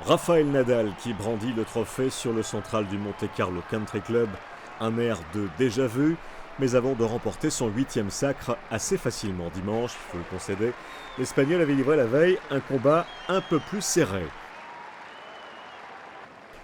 Rafael Nadal qui brandit le trophée sur le central du Monte Carlo Country Club, un air de déjà-vu, mais avant de remporter son 8e sacre assez facilement dimanche, il faut le concéder, l'Espagnol avait livré la veille un combat un peu plus serré.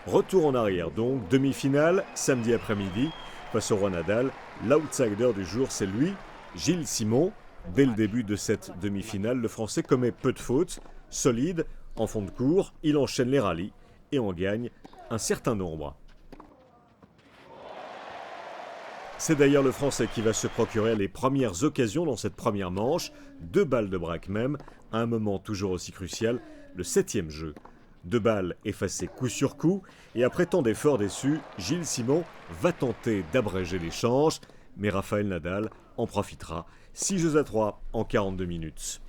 Retour en arrière donc, demi-finale, samedi après-midi, face au roi Nadal. L'outsider du jour, c'est lui, Gilles Simon. Dès le début de cette demi-finale, le Français commet peu de fautes, solide, en fond de cours, il enchaîne les rallyes et en gagne un certain nombre. C'est d'ailleurs le Français qui va se procurer les premières occasions dans cette première manche, 2 balles de break même, à un moment toujours aussi crucial, le 7e jeu. 2 balles effacées coup sur coup, et après tant d'efforts déçus, Gilles Simon va tenter d'abréger l'échange, mais Rafael Nadal en profitera. 6-3 en 42 minutes.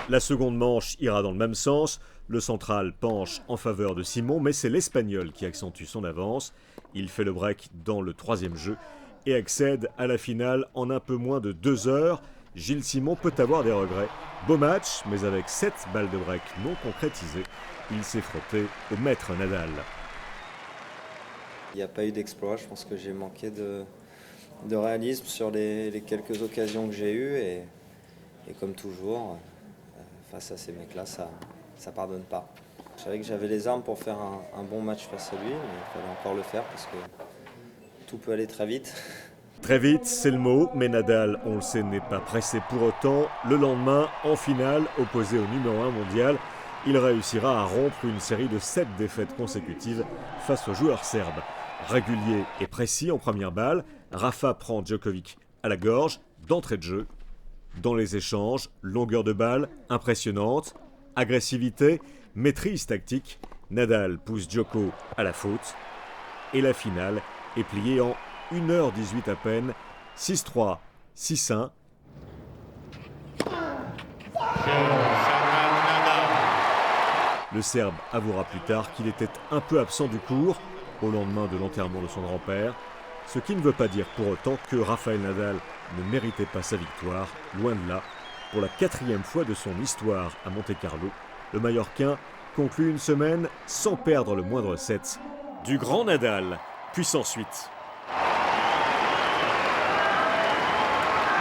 La seconde manche ira dans le même sens. Le central penche en faveur de Simon, mais c'est l'Espagnol qui accentue son avance. Il fait le break dans le 3e jeu et accède à la finale en un peu moins de 2 heures. Gilles Simon peut avoir des regrets. Beau match, mais avec 7 balles de break non concrétisées, il s'est frotté au maître Nadal. Il n'y a pas eu d'exploit, je pense que j'ai manqué de réalisme sur les quelques occasions que j'ai eues et comme toujours, face à ces mecs-là, ça pardonne pas. Je savais que j'avais les armes pour faire un bon match face à lui, mais il fallait encore le faire parce que tout peut aller très vite. Très vite, c'est le mot, mais Nadal, on le sait, n'est pas pressé pour autant. Le lendemain, en finale, opposé au numéro 1 mondial, il réussira à rompre une série de 7 défaites consécutives face aux joueurs serbes. Régulier et précis en première balle, Rafa prend Djokovic à la gorge d'entrée de jeu. Dans les échanges, longueur de balle impressionnante, agressivité, maîtrise tactique, Nadal pousse Djoko à la faute. Et la finale est pliée en 1h18 à peine, 6-3, 6-1. Le Serbe avouera plus tard qu'il était un peu absent du cours au lendemain de l'enterrement de son grand-père, ce qui ne veut pas dire pour autant que Rafael Nadal ne méritait pas sa victoire, loin de là. Pour la 4e fois de son histoire à Monte-Carlo, le Mallorquin conclut une semaine sans perdre le moindre set. Du grand Nadal, puissance 8.